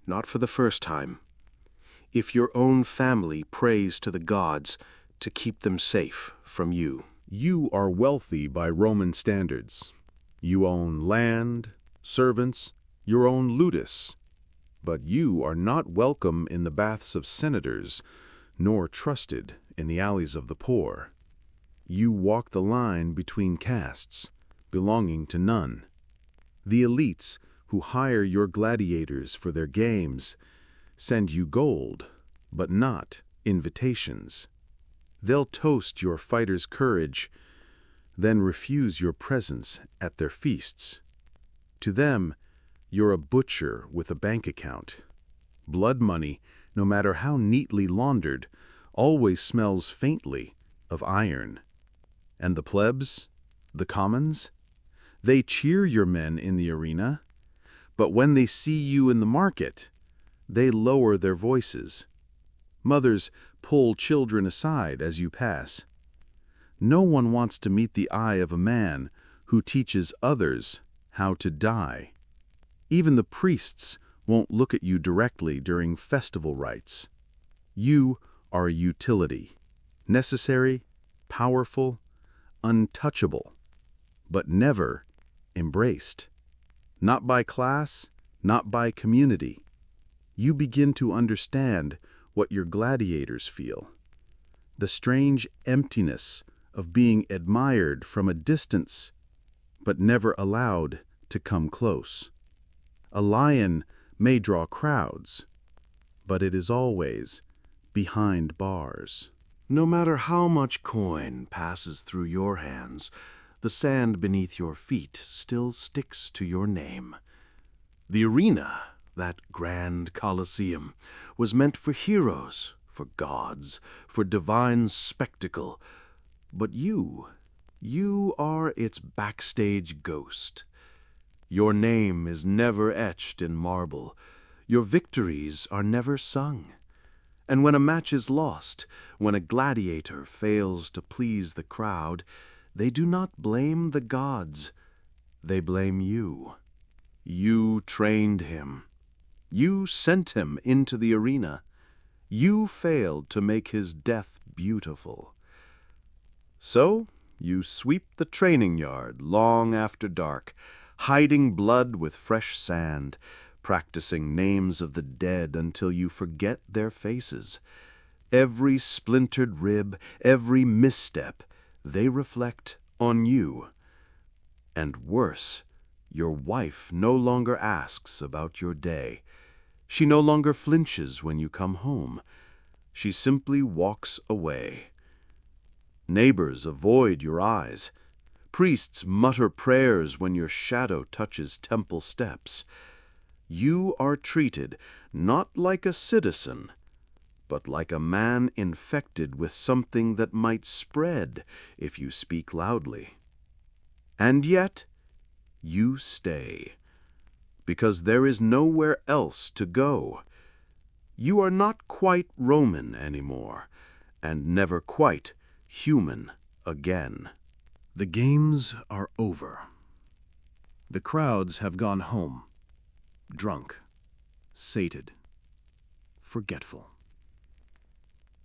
[SPEAKER 6] not for the first time, if your own family prays to the gods to keep them safe from you.
[SPEAKER 4] You are wealthy by Roman standards. You own land, servants, your own ludus. But you are not welcome in the baths of senators, nor trusted in the alleys of the poor. You walk the line between castes, belonging to none. The elites who hire your gladiators for their games send you gold, but not invitations. They'll toast your fighters' courage, then refuse your presence at their feasts. To them,
[SPEAKER 6] You're a butcher with a bank account. Blood money, no matter how neatly laundered, always smells faintly of iron. And the plebs, the commons, they cheer your men in the arena, but when they see you in the market, they lower their voices. Mothers pull children aside as you pass. No one wants to meet the eye of a man who teaches others how to die. Even the priests won't look at you directly during festival rites. You are a utility, necessary, powerful, untouchable, but never embraced. Not by class, not by community. You begin to understand what your gladiators feel. The strange emptiness of being admired from a distance, but never allowed to come close. A lion may draw crowds, but it is always behind bars.
[SPEAKER 1] No matter how much coin passes through your hands, the sand beneath your feet still sticks to your name. The arena, that grand coliseum, was meant for heroes, for gods, for divine spectacle. But you are its backstage ghost. Your name is never etched in marble. Your victories are never sung. And when a match is lost, when a gladiator fails to please the crowd, they do not blame the gods. They blame you. You trained him. You sent him into the arena. You failed to make his death beautiful. So you sweep the training yard long after dark, hiding blood with fresh sand, practicing names of the dead until you forget their faces. Every splintered rib, every misstep, they reflect on you. And worse, your wife no longer asks about your day. She no longer flinches when you come home. She simply walks away. Neighbors avoid your eyes. Priests mutter prayers when your shadow touches temple steps. You are treated not like a citizen, but like a man infected with something that might spread if you speak loudly. And yet, you stay, because there is nowhere else to go. You are not quite Roman anymore, and never quite human again.
[SPEAKER 3] The games are over. The crowds have gone home, drunk, sated, forgetful.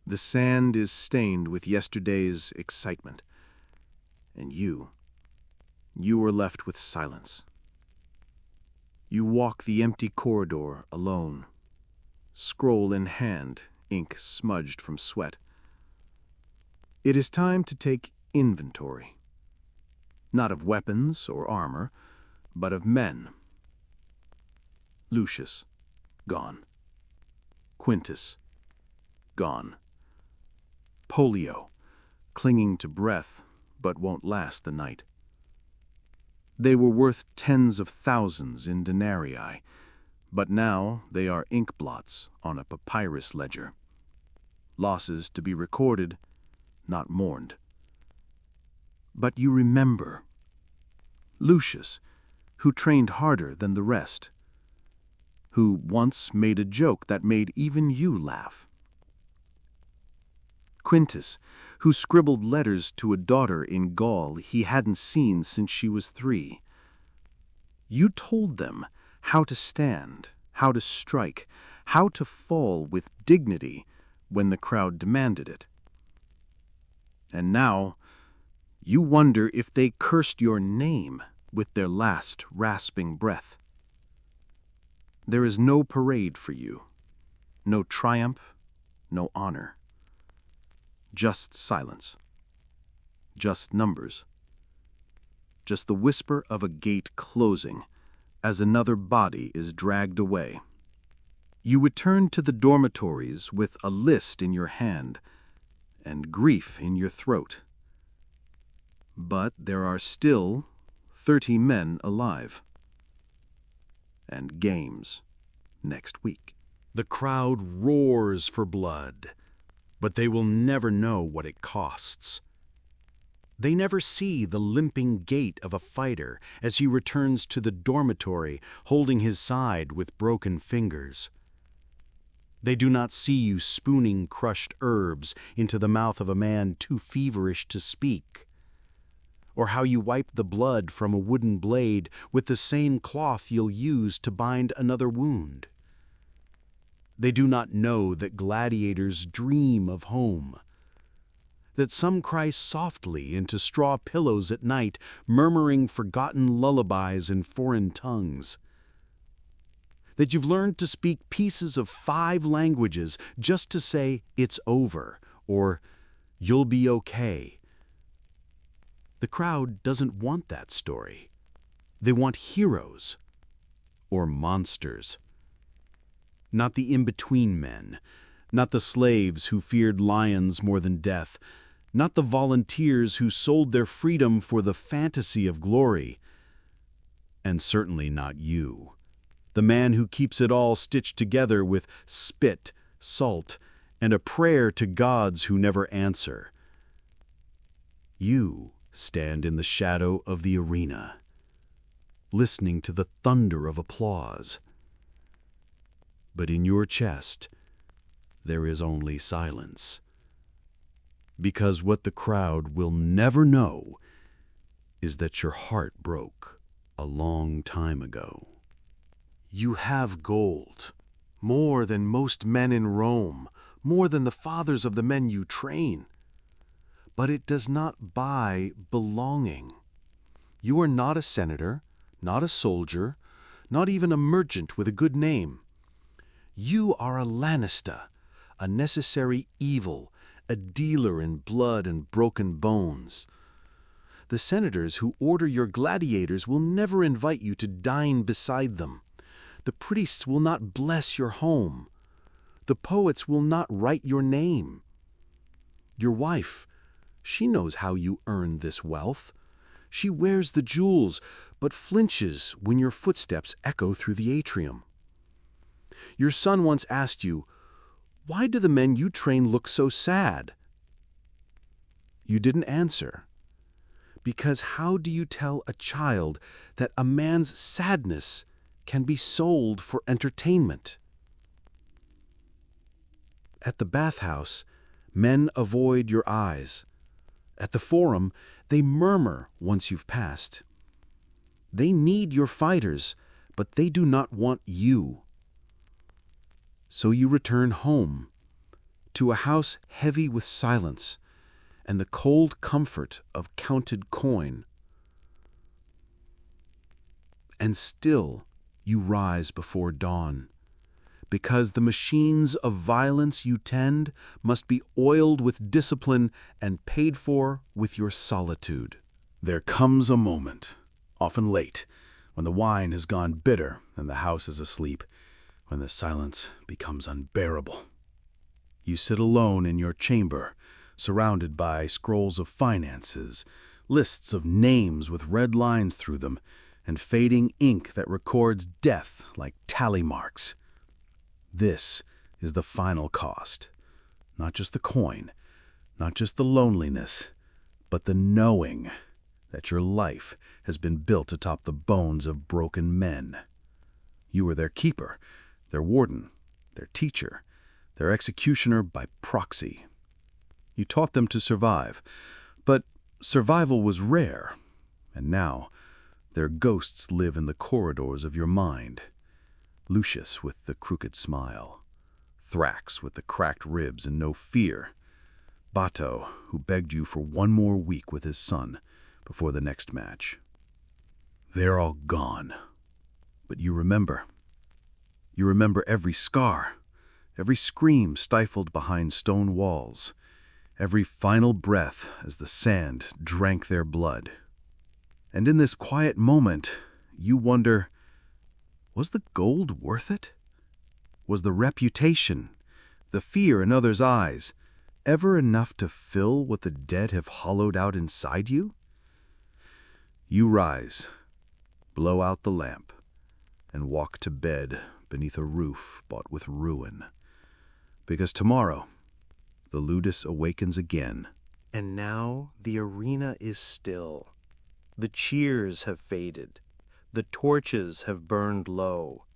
[SPEAKER 3] The sand is stained with yesterday's excitement, and you are left with silence. You walk the empty corridor alone, scroll in hand, ink smudged from sweat. It is time to take inventory. Not of weapons or armor, but of men. Lucius, gone. Quintus, gone. Polio, clinging to breath, but won't last the night. They were worth tens of thousands in denarii, but now they are ink blots on a papyrus ledger. Losses to be recorded, not mourned. But you remember Lucius, who trained harder than the rest, who once made a joke that made even you laugh. Quintus, who scribbled letters to a daughter in Gaul he hadn't seen since she was 3. You told them how to stand, how to strike, how to fall with dignity when the crowd demanded it. And now, you wonder if they cursed your name with their last rasping breath. There is no parade for you, no triumph, no honor. Just silence, just numbers, just the whisper of a gate closing as another body is dragged away. You return to the dormitories with a list in your hand and grief in your throat. But there are still 30 men alive.
[SPEAKER 2] and games next week.
[SPEAKER 4] The crowd roars for blood, but they will never know what it costs. They never see the limping gait of a fighter as he returns to the dormitory holding his side with broken fingers. They do not see you spooning crushed herbs into the mouth of a man too feverish to speak, or how you wipe the blood from a wooden blade with the same cloth you'll use to bind another wound. They do not know that gladiators dream of home, that some cry softly into straw pillows at night, murmuring forgotten lullabies in foreign tongues, that you've learned to speak pieces of 5 languages just to say it's over or you'll be okay. The crowd doesn't want that story. They want heroes or monsters. Not the in-between men, not the slaves who feared lions more than death, not the volunteers who sold their freedom for the fantasy of glory, and certainly not you, the man who keeps it all stitched together with spit, salt, and a prayer to gods who never answer. You stand in the shadow of the arena, listening to the thunder of applause. But in your chest, there is only silence. Because what the crowd will never know is that your heart broke a long time ago.
[SPEAKER 6] You have gold, more than most men in Rome, more than the fathers of the men you train. But it does not buy belonging. You are not a senator, not a soldier, not even a merchant with a good name. You are a Lanista, a necessary evil, a dealer in blood and broken bones. The senators who order your gladiators will never invite you to dine beside them. The priests will not bless your home. The poets will not write your name. Your wife, she knows how you earn this wealth. She wears the jewels, but flinches when your footsteps echo through the atrium. Your son once asked you, "Why do the men you train look so sad?" You didn't answer. Because how do you tell a child that a man's sadness can be sold for entertainment? At the bathhouse, men avoid your eyes. At the forum, they murmur once you've passed. They need your fighters, but they do not want you. So you return home, to a house heavy with silence and the cold comfort of counted coin. And still you rise before dawn, because the machines of violence you tend must be oiled with discipline and paid for with your solitude.
[SPEAKER 1] There comes a moment, often late, when the wine has gone bitter and the house is asleep, when the silence becomes unbearable. You sit alone in your chamber, surrounded by scrolls of finances, lists of names with red lines through them, and fading ink that records death like tally marks. This is the final cost. Not just the coin, not just the loneliness, but the knowing that your life has been built atop the bones of broken men. You were their keeper, their warden, their teacher, their executioner by proxy. You taught them to survive, but survival was rare, and now their ghosts live in the corridors of your mind. Lucius with the crooked smile, Thrax with the cracked ribs and no fear, Bato, who begged you for one more week with his son before the next match. They're all gone, but you remember. You remember every scar, every scream stifled behind stone walls, every final breath as the sand drank their blood. And in this quiet moment, you wonder, was the gold worth it? Was the reputation, the fear in others' eyes, ever enough to fill what the dead have hollowed out inside you? You rise, blow out the lamp,
[SPEAKER 2] and walk to bed beneath a roof bought with ruin. Because tomorrow, the ludus awakens again.
[SPEAKER 3] And now the arena is still. The cheers have faded. The torches have burned low.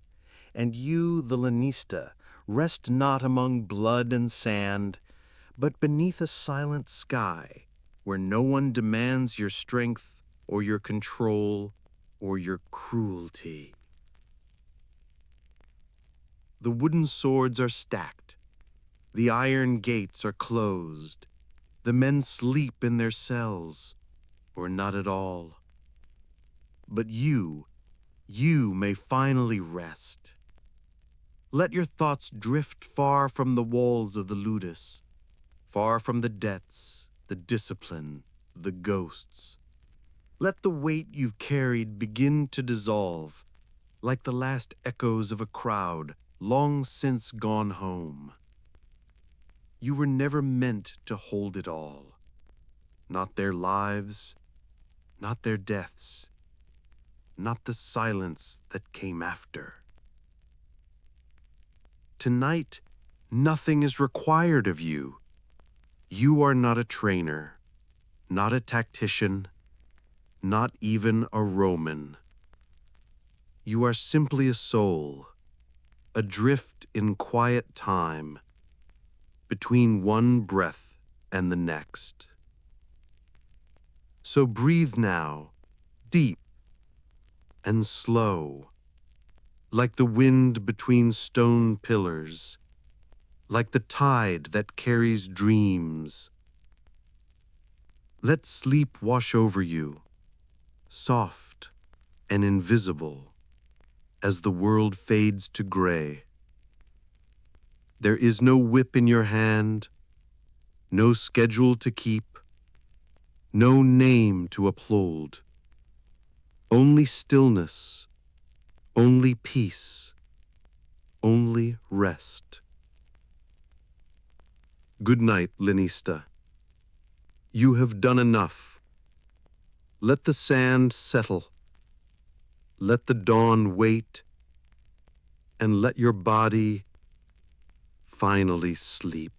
[SPEAKER 3] And you, the Lanista, rest not among blood and sand, but beneath a silent sky, where no one demands your strength or your control or your cruelty. The wooden swords are stacked. The iron gates are closed. The men sleep in their cells, or not at all. But you may finally rest. Let your thoughts drift far from the walls of the ludus, far from the debts, the discipline, the ghosts. Let the weight you've carried begin to dissolve, like the last echoes of a crowd long since gone home. You were never meant to hold it all. Not their lives, not their deaths, not the silence that came after. Tonight, nothing is required of you. You are not a trainer, not a tactician, not even a Roman. You are simply a soul, adrift in quiet time, between one breath and the next. So breathe now, deep and slow, like the wind between stone pillars, like the tide that carries dreams. Let sleep wash over you, soft and invisible, as the world fades to gray. There is no whip in your hand, no schedule to keep, no name to uphold. Only stillness, only peace, only rest. Good night, Lanista. You have done enough. Let the sand settle. Let the dawn wait, and let your body finally sleep.